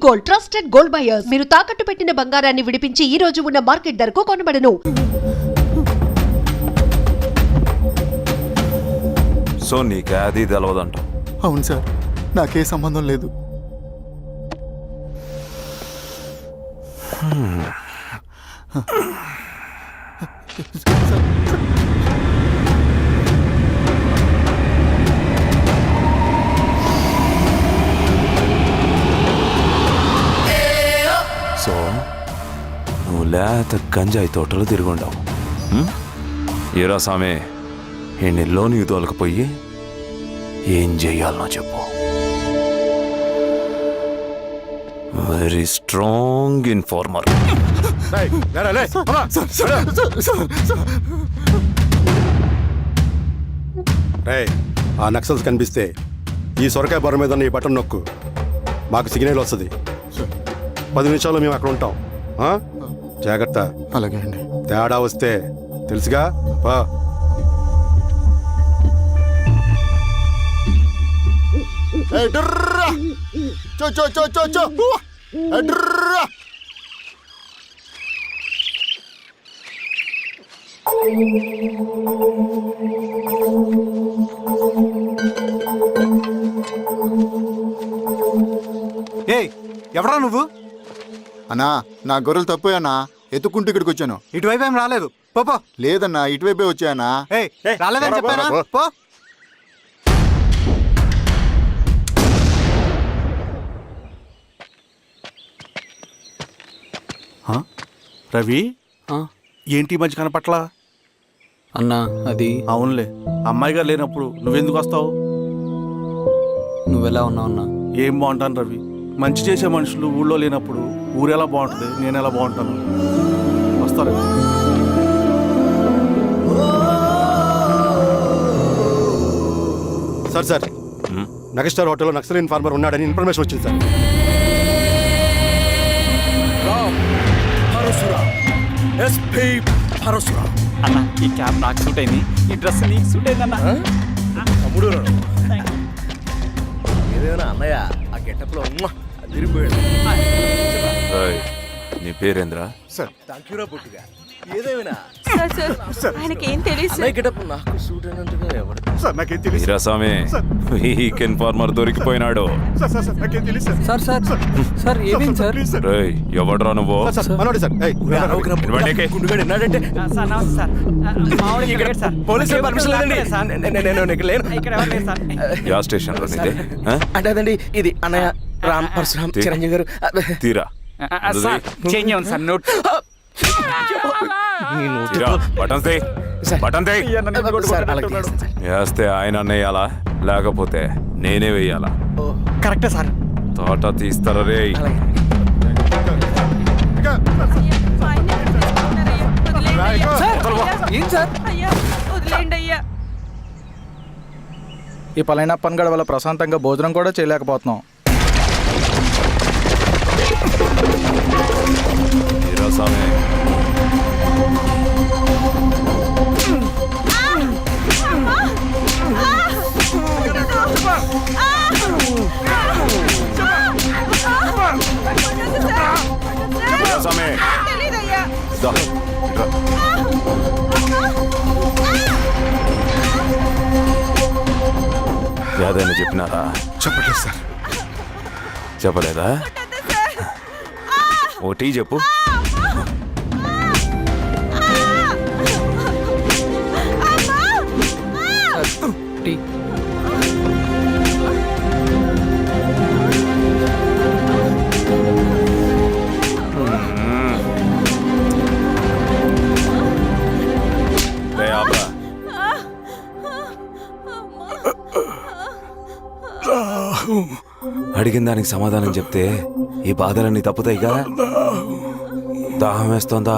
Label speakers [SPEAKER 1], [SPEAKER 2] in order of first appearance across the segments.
[SPEAKER 1] Gold, trusted gold buyers. మీరు తాకట్టు పెట్టిన బంగారాన్ని విడిపించి ఈ రోజు ఉన్న మార్కెట్ ధరకు కొనబడను.
[SPEAKER 2] సో నీకు అది తెలవదంట?
[SPEAKER 3] అవును సార్, నాకే సంబంధం లేదు.
[SPEAKER 2] సో నువ్వు లేత గంజాయి తోటలు తిరుగుండవు. ఏరా సామే, ఎన్నిలో నీకు తోలకపోయి ఏం చెయ్యాలనో చెప్పు. Very strong informer.
[SPEAKER 4] ఆ నక్సల్స్ కనిపిస్తే ఈ సొరకాయ బొర మీద ఈ బటన్ నొక్కు, మాకు సిగ్నల్ వస్తుంది. 10 నిమిషాల్లో మేము అక్కడ ఉంటాం. జాగ్రత్త.
[SPEAKER 3] అలాగే అండి.
[SPEAKER 4] తేడా వస్తే తెలుసుగా.
[SPEAKER 5] ఏయ్, ఎవరా నువ్వు?
[SPEAKER 3] అన్నా, నా గొర్రెలు తప్పోయన్నా, ఎత్తుకుంటూ ఇక్కడికి వచ్చాను.
[SPEAKER 5] ఇటువైపు ఏం రాలేదు. పో.
[SPEAKER 3] లేదన్నా, ఇటువైపే వచ్చాయన్నా.
[SPEAKER 5] ఏయ్, రాలేదని చెప్పానా? పో.
[SPEAKER 6] రవి, ఏంటి ఈ మధ్య కనపట్లా?
[SPEAKER 7] అన్నా అది
[SPEAKER 6] అవునులే, అమ్మాయి గారు లేనప్పుడు నువ్వెందుకు వస్తావు?
[SPEAKER 7] నువ్వెలా ఉన్నావు అన్నా?
[SPEAKER 6] ఏం బాగుంటాను రవి, మంచి చేసే మనుషులు ఊళ్ళో లేనప్పుడు ఊరు ఎలా బాగుంటుంది, నేను ఎలా బాగుంటాను? వస్తారా?
[SPEAKER 4] సార్ నగస్టార్ హోటల్లో నక్సల్ ఇన్ఫార్మర్ ఉన్నాడని ఇన్ఫర్మేషన్ వచ్చింది సార్.
[SPEAKER 7] అన్నా, ఈ క్యాప్ నాకు సూట్ అయింది, ఈ డ్రెస్ నీకు సూట్ అయింది అన్నా.
[SPEAKER 8] తమ్ముడు ఏదేమైనా అన్నయ్య ఆ గెటప్లో తిరిగిపోయాడు.
[SPEAKER 2] నీ పేరేంద్రా?
[SPEAKER 3] Sir,
[SPEAKER 8] thank యూరా బుట్టిగా. ఏదేమైనా
[SPEAKER 9] ఆయనకి ఏం తెలియదు.
[SPEAKER 8] అన్నయ్య గెటప్ నాకు సూట్ అయినంతగా ఎవరు?
[SPEAKER 3] సార్ నాకేం తెలియదు.
[SPEAKER 2] మీరా సామే, వీక్ ఇన్ఫార్మర్ దొరికిపోయినాడు.
[SPEAKER 3] నాకేం తెలియదు సార్.
[SPEAKER 7] సార్ సార్ సార్ ఏమైంది సార్?
[SPEAKER 2] రేయ్, ఎవడ్రా నువ్వు?
[SPEAKER 4] మనోడి సార్.
[SPEAKER 8] గుండుగాడు ఎన్నాడంటే పోలీసులు పర్మిషన్ లేదండి, నేను ఇక్కడ లేను.
[SPEAKER 2] యా స్టేషన్ లో నీదే?
[SPEAKER 8] అంటే అదండి, ఇది అన్నయ్య రామ్ పరశురామ్ చిరంజీవి గారు.
[SPEAKER 2] తీరా
[SPEAKER 7] చేంజ్ ఉంది సార్, నోట్.
[SPEAKER 2] బటన్ వేస్తే ఆయన వేయాలా, లేకపోతే నేనే వేయాలా?
[SPEAKER 7] కరెక్టే సార్.
[SPEAKER 2] తోట తీస్తారా రే?
[SPEAKER 7] ఏం సార్?
[SPEAKER 5] ఈ పలైన పనిగడ వల్ల ప్రశాంతంగా భోజనం కూడా చేయలేకపోతున్నాం.
[SPEAKER 2] మీరా సామే, యాదైనా చెప్పినారా?
[SPEAKER 3] చెప్పట్లేదు సార్.
[SPEAKER 2] చెప్పలేదా? ఓ టీ చెప్పు.
[SPEAKER 7] టీ.
[SPEAKER 2] అడిగిన దానికి సమాధానం చెప్తే ఈ బాధలన్నీ తప్పుతాయిగా. దాహం వేస్తోందా?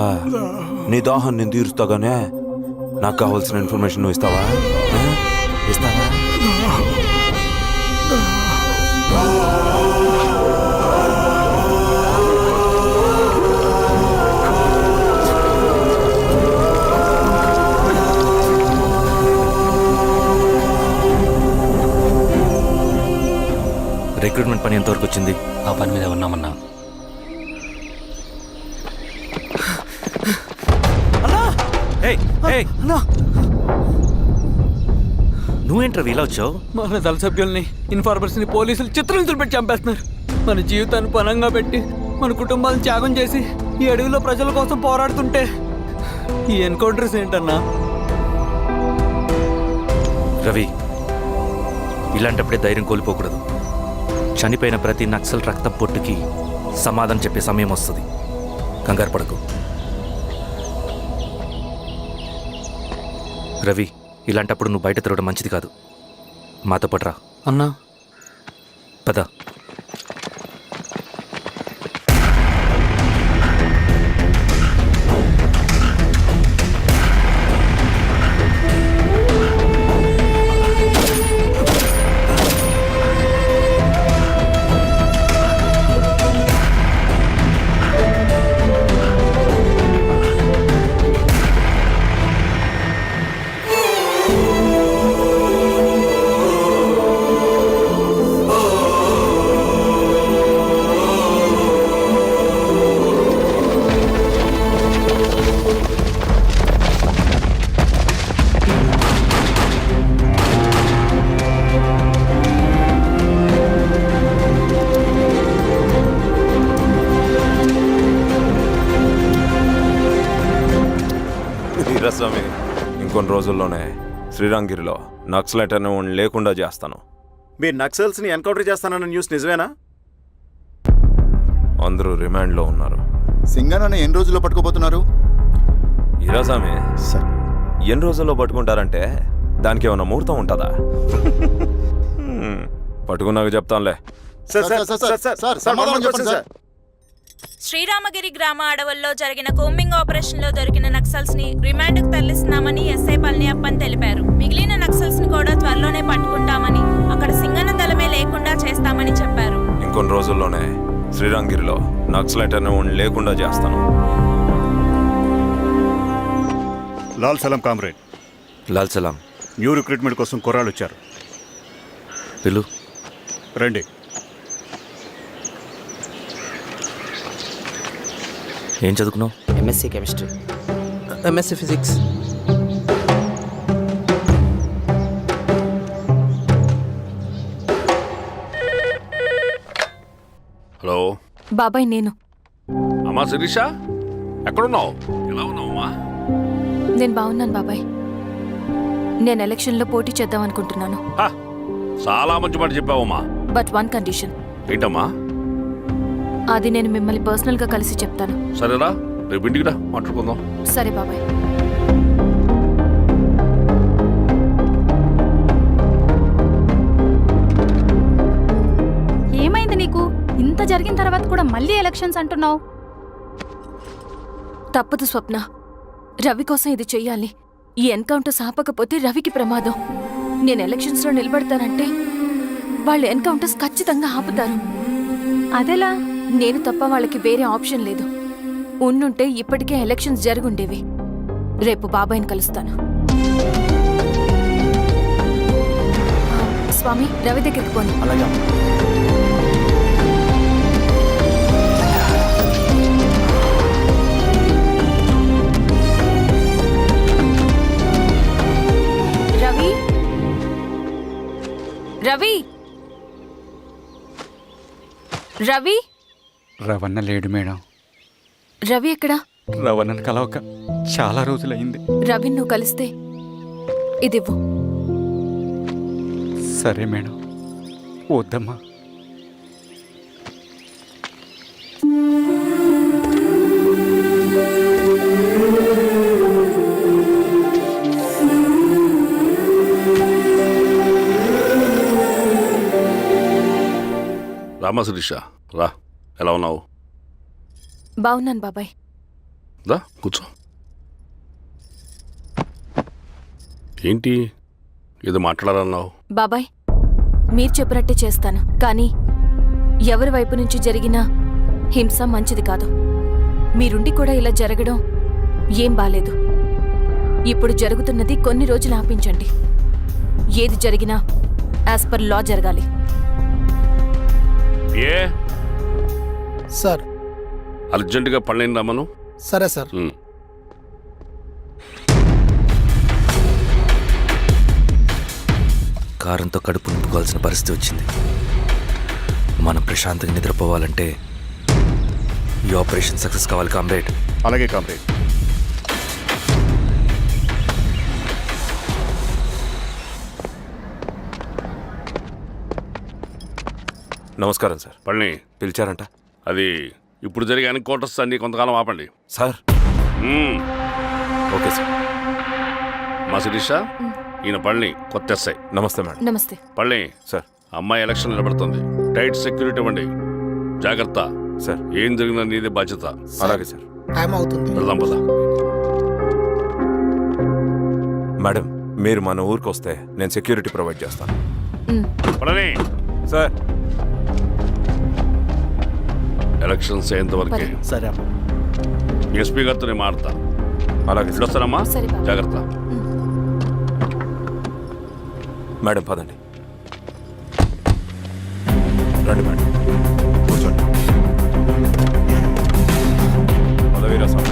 [SPEAKER 2] నీ దాహం నేను తీరుస్తాగానే నాకు కావాల్సిన ఇన్ఫర్మేషన్ నువ్వు ఇస్తావా? ఇస్తావా?
[SPEAKER 8] రిక్రూట్మెంట్
[SPEAKER 7] పని ఎంతవరకు వచ్చింది?
[SPEAKER 8] ఆ పని మీద ఉన్నామన్నా.
[SPEAKER 7] నువ్వేంట్రా ఇలా వచ్చావు?
[SPEAKER 8] మన దళ సభ్యుల్ని, ఇన్ఫార్మర్స్ని పోలీసులు చిత్రహింసలు పెట్టి చంపేస్తున్నారు. మన జీవితాన్ని పణంగా పెట్టి మన కుటుంబాలను త్యాగం చేసి ఈ అడవిలో ప్రజల కోసం పోరాడుతుంటే ఈ ఎన్కౌంటర్స్ ఏంటన్నా?
[SPEAKER 7] రవి, ఇలాంటప్పుడే ధైర్యం కోల్పోకూడదు. చనిపోయిన ప్రతి నక్సల్ రక్తం పొట్టుకి సమాధానం చెప్పే సమయం వస్తుంది. కంగారు పడకు. రవి, ఇలాంటప్పుడు నువ్వు బయట తిరగడం మంచిది కాదు. మాతో పట్రా.
[SPEAKER 8] అన్నా,
[SPEAKER 7] పద.
[SPEAKER 2] వీరస్వామి, ఇంకొన్ని రోజుల్లోనే శ్రీరంగిరిలో నక్సలైట్ అనే వాడిని లేకుండా చేస్తాను.
[SPEAKER 6] మీరు నక్సల్స్ని ఎన్కౌంటర్ చేస్తానన్న న్యూస్ నిజమేనా?
[SPEAKER 2] అందరూ రిమాండ్లో ఉన్నారు.
[SPEAKER 3] సింగనన్న ఎన్ని రోజుల్లో పట్టుకోబోతున్నారు?
[SPEAKER 2] వీరస్వామి, ఎన్ని రోజుల్లో పట్టుకుంటారంటే దానికి ఏమైనా ముహూర్తం ఉంటుందా? పట్టుకున్నాక చెప్తానులే.
[SPEAKER 3] సమాధానం చెప్పండి సార్.
[SPEAKER 9] శ్రీరామగిరి గ్రామ అడవుల్లో జరిగిన కోంబింగ్ ఆపరేషన్ లో దొరికిన నక్సల్స్ ని రిమాండ్ కు తరలిస్తున్నామని ఎస్ఐ పళనియప్పన్ తెలిపారు. మిగిలిన నక్సల్స్ ని కూడా త్వరలోనే పట్టుకుంటామని, అక్కడ సింగన్న దళమే లేకుండా చేస్తామని చెప్పారు.
[SPEAKER 2] ఇంకొన్ని రోజుల్లోనే శ్రీరంగిరిలో నక్సలైట్ అనే వాడిని లేకుండా చేస్తాను.
[SPEAKER 10] లాల్ సలాం కామ్రేడ్.
[SPEAKER 2] లాల్ సలాం.
[SPEAKER 10] న్యూ రిక్రూట్మెంట్ కోసం కుర్రాళ్ళు వచ్చారు.
[SPEAKER 2] పిలు.
[SPEAKER 10] రండి.
[SPEAKER 7] ఏం చదువుకున్నావు?
[SPEAKER 8] MSc chemistry, MSc physics.
[SPEAKER 10] Hello
[SPEAKER 9] బాబాయ్, నేను
[SPEAKER 10] అమ్మా శిరీష, ఎక్కడున్నావు? ఎలా ఉన్నావమ్మా?
[SPEAKER 9] నేను బాగున్నాను బాబాయ్. నేను ఎలక్షన్లో పోటీ చేద్దాం అనుకుంటున్నాను.
[SPEAKER 10] చాలా మంచి మాట చెప్పావమ్మా.
[SPEAKER 9] But one condition.
[SPEAKER 10] ఏంటమ్మా?
[SPEAKER 9] అది నేను మిమ్మల్ని పర్సనల్గా కలిసి చెప్తాను.
[SPEAKER 10] సరేరా, రేపు ఇంటికి రా, మాట్లాడుకుందాం.
[SPEAKER 9] సరే బాబాయ్.
[SPEAKER 11] ఏమైంది నీకు? ఇంత జరిగిన తర్వాత కూడా మళ్ళీ ఎలక్షన్స్ అంటున్నావు?
[SPEAKER 9] తప్పదు స్వప్న, రవి కోసం ఇది చెయ్యాలి. ఈ ఎన్కౌంటర్స్ ఆపకపోతే రవికి ప్రమాదం. నేను ఎలక్షన్స్లో నిలబడతానంటే వాళ్ళు ఎన్కౌంటర్స్ ఖచ్చితంగా ఆపుతారు.
[SPEAKER 11] అదెలా?
[SPEAKER 9] నేను తప్ప వాళ్ళకి వేరే ఆప్షన్ లేదు. ఉండుంటే ఇప్పటికే ఎలక్షన్స్ జరుగుండేవి. రేపు బాబాయ్ని కలుస్తాను. స్వామి, రవి దగ్గరికి పోను.
[SPEAKER 5] అలాగే.
[SPEAKER 9] రవి, రవి, రవి.
[SPEAKER 8] రవణ లేడు మేడం.
[SPEAKER 9] రవి ఎక్కడా?
[SPEAKER 8] రవణను కలవక చాలా రోజులైంది.
[SPEAKER 9] రవి నువ్వు కలిస్తే ఇదివ్వు.
[SPEAKER 8] సరే మేడం. వద్దమ్మా.
[SPEAKER 10] రామా శిరీష, రా. ఎలా ఉన్నావు?
[SPEAKER 9] బాగున్నాను బాబాయ్.
[SPEAKER 10] రా కూర్చో. ఏంటి ఏదో మాట్లాడాలన్నావు?
[SPEAKER 9] బాబాయ్, మీరు చెప్పినట్టే చేస్తాను. కానీ ఎవరి వైపు నుంచి జరిగినా హింస మంచిది కాదు. మీరుండి కూడా ఇలా జరగడం ఏం బాలేదు. ఇప్పుడు జరుగుతున్నది కొన్ని రోజులు ఆపించండి. ఏది జరిగినా యాజ్ పర్ లా జరగాలి.
[SPEAKER 10] ఏ
[SPEAKER 5] సార్
[SPEAKER 10] అర్జెంటుగా పళ్ళని రమ్మను.
[SPEAKER 5] సరే సార్.
[SPEAKER 7] కారంతో కడుపు నింపుకోవాల్సిన పరిస్థితి వచ్చింది. మనం ప్రశాంతంగా నిద్రపోవాలంటే ఈ ఆపరేషన్ సక్సెస్ కావాలి కామ్రేడ్.
[SPEAKER 4] అలాగే కామ్రేడ్.
[SPEAKER 2] నమస్కారం సార్.
[SPEAKER 10] పళ్ళని
[SPEAKER 2] పిలిచారంట
[SPEAKER 10] అది ఇప్పుడు జరిగే ఎన్కౌంటర్స్ అన్ని కొంతకాలం ఆపండి.
[SPEAKER 2] సార్. Okay sir.
[SPEAKER 10] మా శిరీష, ఈయన పళ్ళని కొత్త ఎస్ఐ.
[SPEAKER 2] నమస్తే మేడం.
[SPEAKER 9] నమస్తే.
[SPEAKER 10] పళ్ళని
[SPEAKER 2] సార్.
[SPEAKER 10] అమ్మాయి ఎలక్షన్ నిలబడుతుంది. టైట్ సెక్యూరిటీ ఇవ్వండి. జాగ్రత్త
[SPEAKER 2] సార్.
[SPEAKER 10] ఏం జరిగినా నీదే బాధ్యత.
[SPEAKER 2] అలాగే సార్.
[SPEAKER 5] టైం అవుతుంది.
[SPEAKER 10] వెళ్దాం పద.
[SPEAKER 2] మేడం, మీరు మన ఊరికి వస్తే నేను సెక్యూరిటీ ప్రొవైడ్ చేస్తాను.
[SPEAKER 10] పళ్ళని
[SPEAKER 2] సార్.
[SPEAKER 10] ఎలక్షన్స్ అయ్యేంత వరకే.
[SPEAKER 6] సరే అమ్మా.
[SPEAKER 10] ఎస్పీ గారితో నేను మారుతా.
[SPEAKER 2] అలాగే సార్.
[SPEAKER 10] వస్తానమ్మా.
[SPEAKER 9] సరే బాబు.
[SPEAKER 10] జాగ్రత్త.
[SPEAKER 2] మేడం పదండి. రండి మేడం, కూర్చోండి. పదవీరా స్వామి.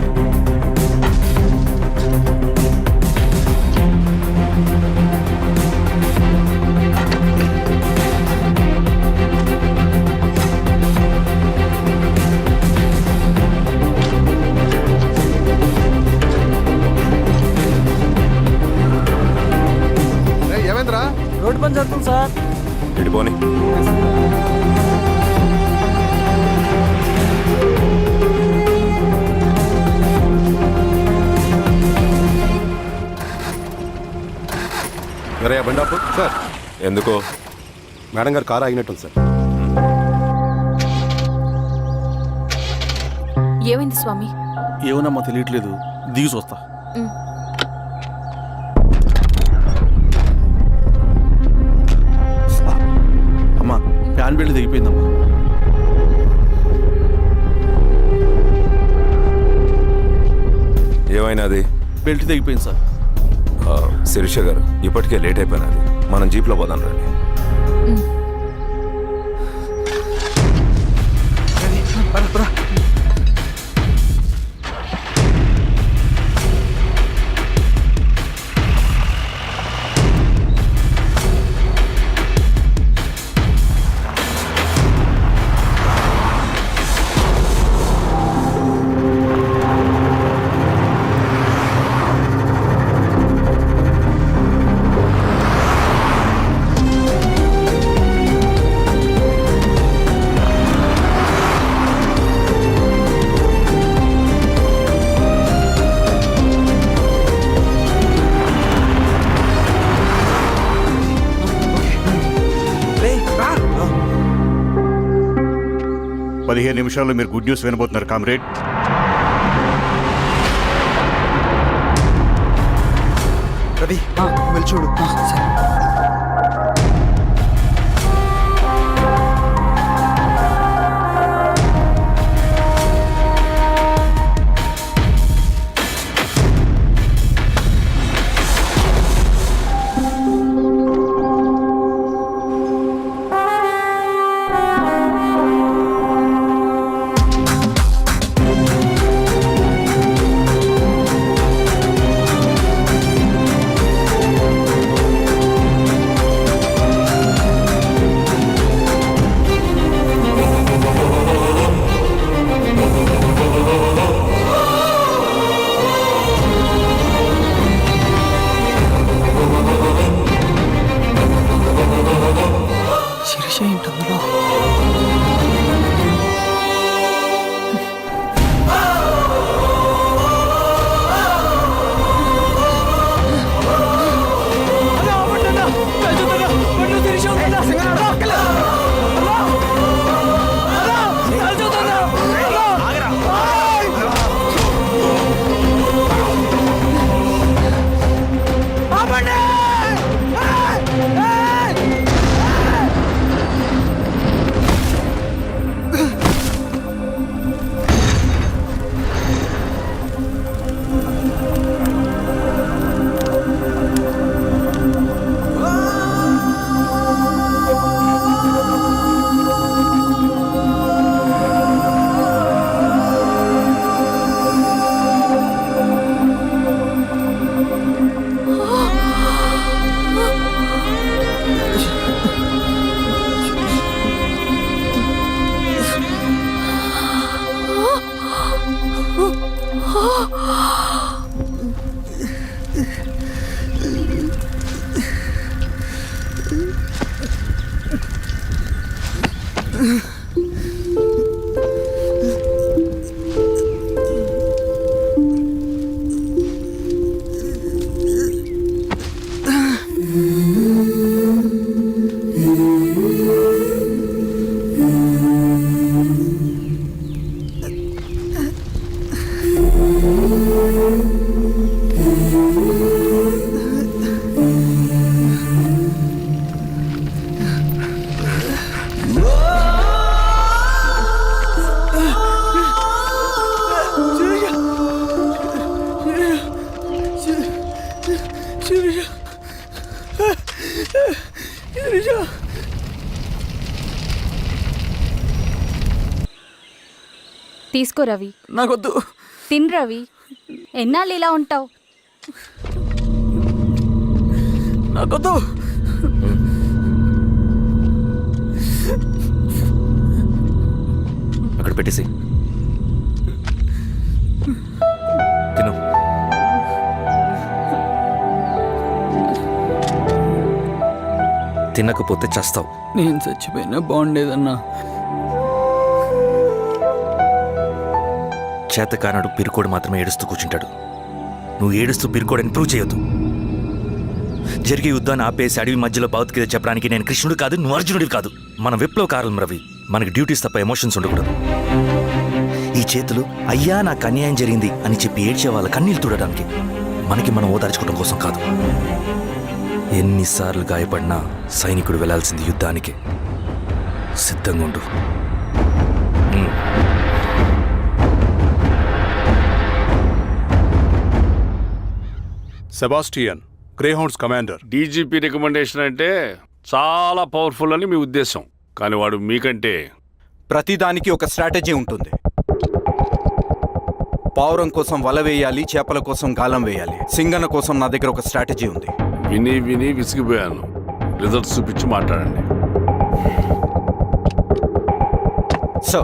[SPEAKER 3] ఏమైందిరా?
[SPEAKER 8] రోడ్డు పని జరుగుతుంది సార్.
[SPEAKER 2] ఇడిపోని.
[SPEAKER 4] వేరే బండాపు సార్.
[SPEAKER 2] ఎందుకో?
[SPEAKER 4] మేడం గారు కారు ఆగినట్టుంది సార్.
[SPEAKER 9] ఏమైంది స్వామి?
[SPEAKER 6] ఏమోనమ్మా తెలియట్లేదు. దిగి చూస్తా. అమ్మా ఫ్యాన్ బెల్ట్ దిగిపోయిందమ్మా.
[SPEAKER 2] ఏమైనాది?
[SPEAKER 6] బెల్ట్ తెగిపోయింది సార్.
[SPEAKER 2] శిరీష గారు, ఇప్పటికే లేట్ అయిపోయినది. మనం జీప్లో పోదాం రండి.
[SPEAKER 12] నిమిషాల్లో మీరు గుడ్ న్యూస్ వినబోతున్నారు కామ్రేడ్.
[SPEAKER 5] రవి వెళ్ళి చూడు.
[SPEAKER 11] తీసుకో రవి.
[SPEAKER 8] నాకొద్దు.
[SPEAKER 11] తిన్ రవి. ఎన్నాళ్ళు ఇలా ఉంటావు?
[SPEAKER 8] నాకొద్దు.
[SPEAKER 7] అక్కడ పెట్టేసి తిను. తినకపోతే చస్తావు.
[SPEAKER 8] నేను చచ్చిపోయినా బాగుండేదన్నా.
[SPEAKER 7] చేతకానడు పిరుకోడు మాత్రమే ఏడుస్తూ కూర్చుంటాడు. నువ్వు ఏడుస్తూ పిరుకోడని ప్రూవ్ చేయొద్దు. జరిగే యుద్ధాన్ని ఆపేసి అడవి మధ్యలో భౌతికత చెప్పడానికి నేను కృష్ణుడు కాదు, నువ్వు అర్జునుడివి కాదు. మన విప్లవకారులం రవి. మనకి డ్యూటీస్ తప్ప ఎమోషన్స్ ఉండకూడదు. ఈ చేతులు అయ్యా నాకు అన్యాయం జరిగింది అని చెప్పి ఏడ్చే వాళ్ళ కన్నీళ్ళు తుడడానికి, మనకి మనం ఓదార్చుకోవడం కోసం కాదు. ఎన్నిసార్లు గాయపడినా సైనికుడు వెళ్లాల్సింది యుద్ధానికి. సిద్ధంగా ఉండు.
[SPEAKER 10] Sebastian, Greyhounds commander. DGP recommendation అంటే చాలా పవర్ఫుల్ అని మీ ఉద్దేశం, కానీ వాడు మీకంటే
[SPEAKER 12] ప్రతిదానికి ఒక స్ట్రాటజీ ఉంటుంది. పావురం కోసం వల వేయాలి, చేపల కోసం గాలం వేయాలి. సింగన కోసం నా దగ్గర ఒక స్ట్రాటజీ ఉంది.
[SPEAKER 10] విని విని విసిగిపోయాను. రిజల్ట్స్ చూపించి మాట్లాడండి.
[SPEAKER 12] సో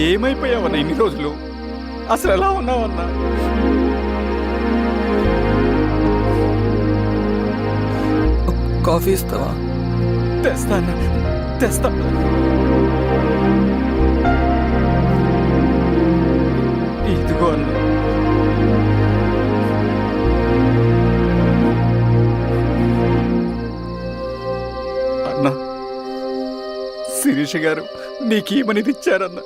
[SPEAKER 5] ఏమైపోయావన్నా ఇన్ని రోజులు? అసలు ఎలా ఉన్నావన్నా?
[SPEAKER 8] కాఫీ ఇస్తావా?
[SPEAKER 5] తెస్తాను. ఇదిగో అన్న. అన్నా, శిరీష గారు నీకేమనేది ఇచ్చారన్న.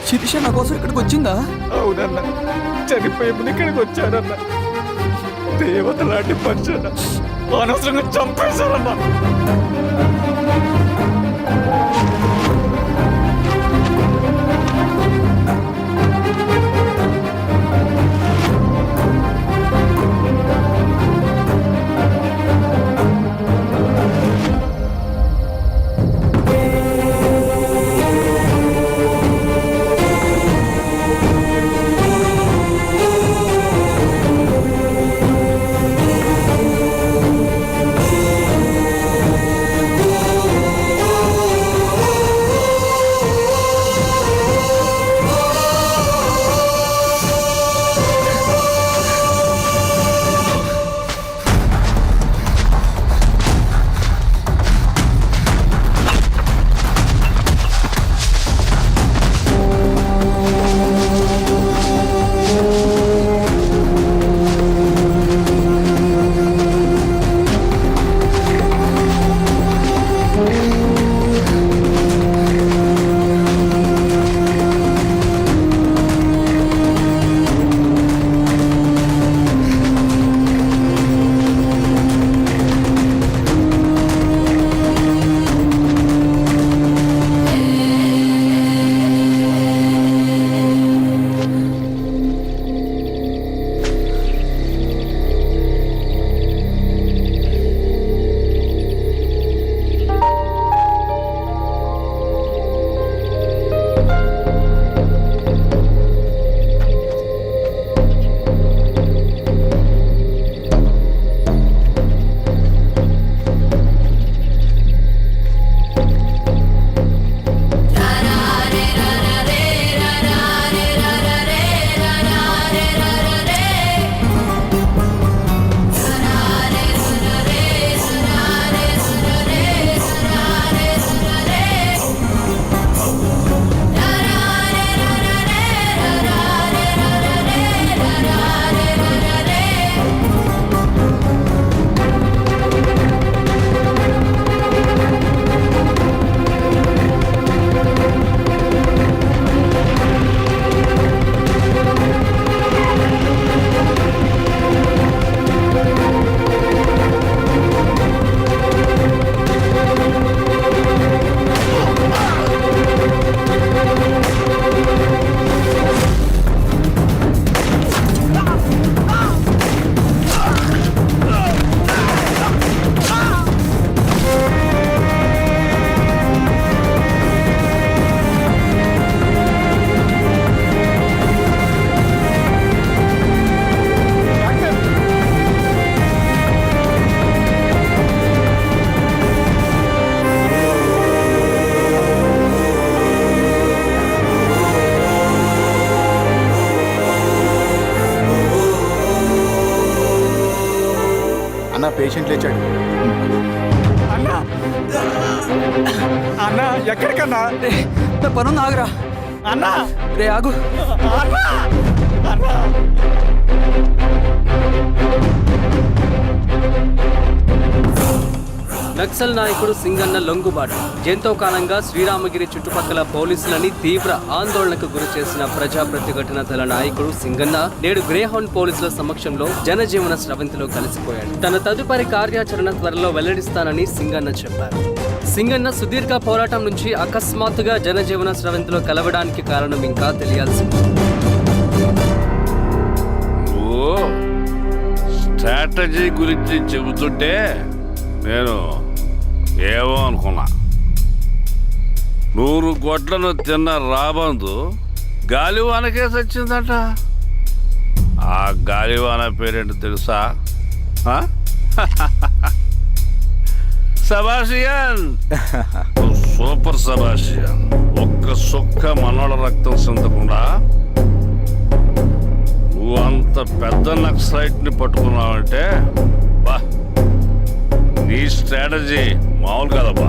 [SPEAKER 8] శిరీష నా కోసం ఇక్కడికి వచ్చిందా?
[SPEAKER 5] అవునన్న, చనిపోయే ముందు ఇక్కడికి వచ్చారన్న. దేవత లాంటి మనిషి అన్న, అనవసరంగా చంపేశారన్న. పేషెంట్ లేచాడు. అన్నా అన్నా ఎక్కడికన్నా?
[SPEAKER 8] నా పనుంది, ఆగురా.
[SPEAKER 5] అన్నా
[SPEAKER 8] రే ఆగు.
[SPEAKER 5] అన్నా అన్నా
[SPEAKER 8] నక్సల్ నాయకుడు సింగన్న లొంగుబాటు ఎంతో కాలంగా శ్రీరామగిరి చుట్టుపక్కల పోలీసులని తీవ్ర ఆందోళనకు గురి చేసిన ప్రజా ప్రతిఘటన దళ నాయకుడు సింగన్న నేడు గ్రేహౌండ్ పోలీసుల సమక్షంలో జనజీవన స్రవంతిలో కలిసిపోయాడు. తన తదుపరి కార్యాచరణ త్వరలో వెల్లడిస్తానని సింగన్న చెప్పారు. సింగన్న సుదీర్ఘ పోరాటం నుంచి అకస్మాత్తుగా జనజీవన స్రవంతిలో కలవడానికి కారణం ఇంకా తెలియాల్సి ఉంది.
[SPEAKER 10] స్ట్రాటజీ గురించి చెబుతుంటే నేను ఏమో అనుకున్నా. 100 గొడ్లను తిన్న రాబందు గాలివానకే చచ్చిందట. ఆ గాలివాన పేరేంటి తెలుసా? సబాషియన్. సూపర్ సబాషియన్. ఒక్క సుక్క మనోళ్ళ రక్తం సిందకుండా నువ్వు అంత పెద్ద నక్సలైట్ని పట్టుకున్నావంటే బా, నీ స్ట్రాటజీ మామూలు కాదబ్బా.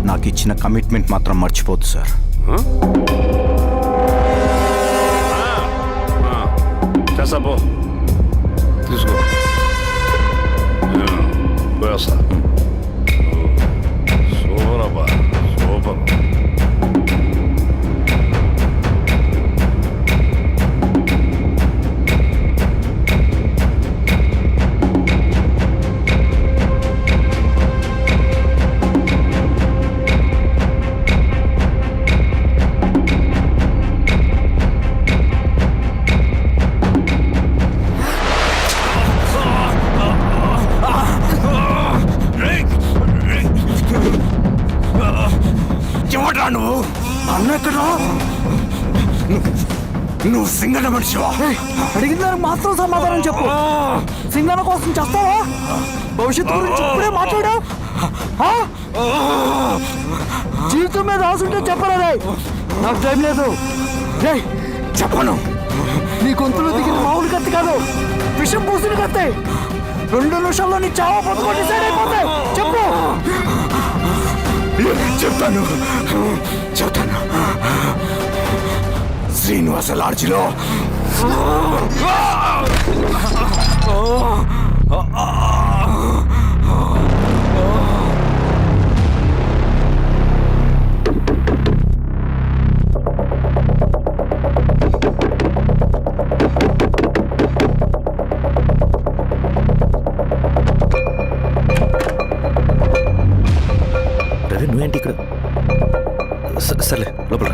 [SPEAKER 12] నాకు ఇచ్చిన కమిట్మెంట్ మాత్రం మర్చిపోద్దు సార్.
[SPEAKER 10] చేసాపో, తీసుకో. పోయొస్తా. సూపర్ అబ్బా, సూపర్.
[SPEAKER 7] నువ్వు అన్నెక్కడా? నువ్వు సింగన్న మనిషివా?
[SPEAKER 8] అడిగిన దానికి మాత్రం సమాధానం చెప్పు. సింగన్న కోసం చేస్తావా? భవిష్యత్తు గురించి ఇప్పుడే మాట్లాడా? జీవితం మీద ఆశుంటే చెప్పరా? నాకు టైం లేదు.
[SPEAKER 7] చెప్పను.
[SPEAKER 8] నీ గొంతులో దిగిన మామూలు కత్తి కాదు, విషం పూసిన కత్తి. 2 నిమిషాల్లో నీ చావా బతుకో డిసైడ్ అయిపోతాయి. చెప్పు.
[SPEAKER 7] చెప్తాను. శ్రీనివాస లాడ్జిలో నువ్వేంటి ఇక్కడ? సర్లే లోపల.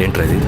[SPEAKER 7] ఏంట్రా ఇది?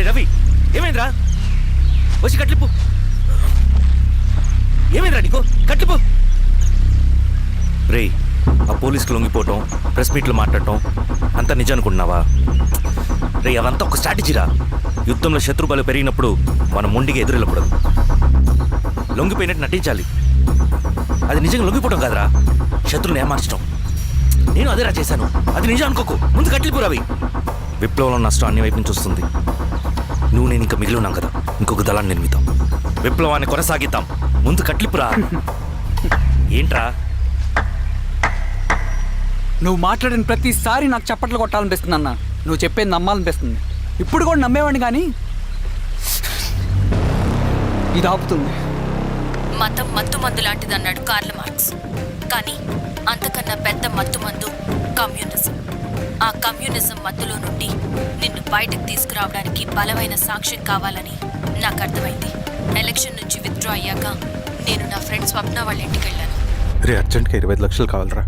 [SPEAKER 7] రవి, ఏమైందిరా? వచ్చి కట్లిప్పు. ఏమైందిరా నీకు? కట్లిప్పు. రే, ఆ పోలీసుకు లొంగిపోవటం, ప్రెస్ మీట్లో మాట్లాడటం అంతా నిజం అనుకుంటున్నావా? రే, అవంతా ఒక స్ట్రాటజీరా. యుద్ధంలో శత్రుబలు పెరిగినప్పుడు మనం మొండిగా ఎదురెళ్ళకూడదు. లొంగిపోయినట్టు నటించాలి. అది నిజంగా లొంగిపోవటం కాదురా, శత్రువుని ఏమార్చడం. నేను అదేరా చేశాను. అది నిజం అనుకోకు. ముందు కట్టిలిపు రవి. విప్లవంలో నష్టం అన్ని వైపు నుంచి వస్తుంది. నువ్వు నేను ఇంకా మిగిలి ఉన్నాం కదా, ఇంకొక దళాన్ని నిర్మితాం, విప్లవాన్ని కొనసాగిద్దాం. ముందు కట్లిపురా. ఏంట్రా
[SPEAKER 8] నువ్వు మాట్లాడిన ప్రతిసారి నాకు చప్పట్లు కొట్టాలనిపిస్తుంది అన్న. నువ్వు చెప్పేది నమ్మాలనిపిస్తుంది. ఇప్పుడు కూడా నమ్మేవాడిని కానీ ఇది ఆపుతుంది.
[SPEAKER 9] మతం మత్తుమందు లాంటిదన్నాడు కార్ల్ మార్క్స్. కానీ అంతకన్నా పెద్ద మత్తుమందు కమ్యూనిజం. ఆ కమ్యూనిజం మత్తులో నుండి నిన్ను బయటకు తీసుకురావడానికి బలమైన సాక్ష్యం కావాలని నాకు అర్థమైంది. ఎలక్షన్ నుంచి విత్డ్రా అయ్యాక నేను నా ఫ్రెండ్ స్వప్న వాళ్ళ ఇంటికి వెళ్ళాను.
[SPEAKER 5] రే, అర్జెంట్గా 25 లక్షలు కావాలరా.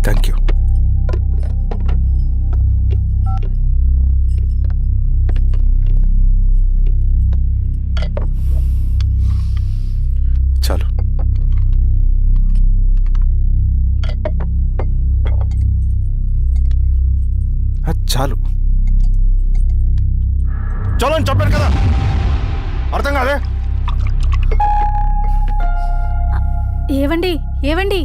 [SPEAKER 5] Thank you. చాలు. చాలు.
[SPEAKER 4] చలో అని చెప్పాను కదా, అర్థం కాదే.
[SPEAKER 11] ఏవండి ఏవండి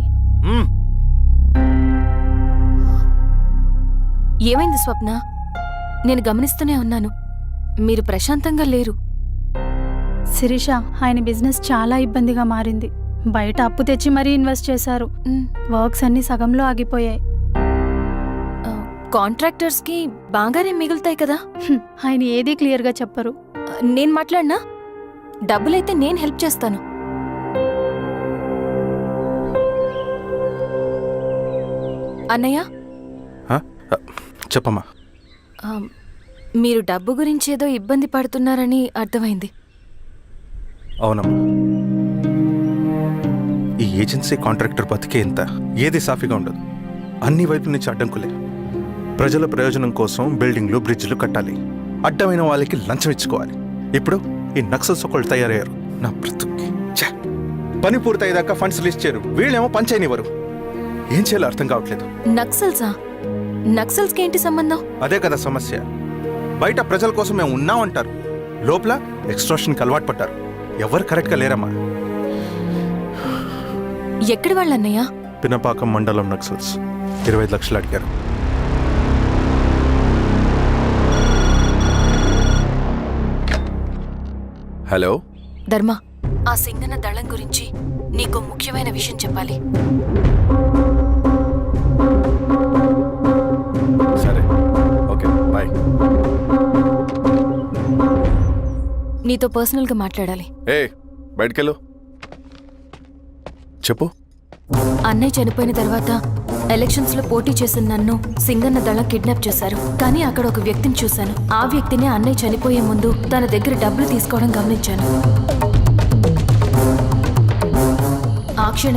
[SPEAKER 9] ఏమైంది స్వప్న? నేను గమనిస్తూనే ఉన్నాను, మీరు ప్రశాంతంగా లేరు.
[SPEAKER 11] శిరీష, ఆయన బిజినెస్ చాలా ఇబ్బందిగా మారింది. బయట అప్పు తెచ్చి మరీ ఇన్వెస్ట్ చేశారు. వర్క్స్ అన్ని సగంలో ఆగిపోయాయి.
[SPEAKER 9] కాంట్రాక్టర్స్కి బాగానే మిగులుతాయి కదా.
[SPEAKER 11] ఆయన ఏదీ క్లియర్గా చెప్పరు.
[SPEAKER 9] నేను మాట్లాడినా డబ్బులైతే నేను హెల్ప్ చేస్తాను. అన్నయ్య,
[SPEAKER 5] చెప్పమ్మా.
[SPEAKER 9] మీరు డబ్బు గురించి ఏదో ఇబ్బంది పడుతున్నారని అర్థమైంది.
[SPEAKER 5] అవునమ్మా, ఈ ఏజెన్సీ కాంట్రాక్టర్ బతికే ఇంత ఏది సాఫీగా ఉండదు. అన్ని వైపుల నుంచి అడ్డంకులే. ప్రజల ప్రయోజనం కోసం బిల్డింగ్లు బ్రిడ్జ్లు కట్టాలి, అడ్డమైన వాళ్ళకి లంచం ఇచ్చుకోవాలి. ఇప్పుడు ఈ నక్సల్స్ ఒకళ్ళు తయారయ్యారు. నా బ్రతుక్కి పని పూర్తయ్యేదాకా ఫండ్స్ లిస్ట్ చేయరు, వీళ్ళేమో పంచాయనివ్వరు. ఏం చేయాలో అర్థం కావట్లేదు.
[SPEAKER 9] నక్సల్సా? నక్సల్స్కి ఏంటి సంబంధం?
[SPEAKER 5] అదే కదా సమస్య. బయట ప్రజల కోసం మేము ఉన్నామంటారు, లోపల ఎక్స్ట్రాషన్కి అలవాటు పడ్డారు. ఎవరు కరెక్ట్గా లేరమ్మా.
[SPEAKER 9] ఎక్కడి వాళ్ళన్నయ్య?
[SPEAKER 5] పినపాకం మండలం నక్సల్స్ 25 లక్షలు అడిగారు.
[SPEAKER 12] హలో
[SPEAKER 9] ధర్మ, ఆ సింగన్న దళం గురించి నీకు ముఖ్యమైన విషయం చెప్పాలి.
[SPEAKER 5] సరే, ఓకే, బాయ్.
[SPEAKER 9] నీతో పర్సనల్గా మాట్లాడాలి.
[SPEAKER 12] బయటకెళ్ళు.
[SPEAKER 5] చెప్పు.
[SPEAKER 9] అన్నయ్య చనిపోయిన తర్వాత ఎలక్షన్స్ లో పోటీ చేసిన నన్ను సింగన్న దళం కిడ్నాప్ చేశారు. కానీ అక్కడ ఒక వ్యక్తిని చూశాను. ఆ వ్యక్తిని అన్నయ్య చనిపోయే ముందు తన దగ్గర డబ్బులు తీసుకోవడం గమనించాను.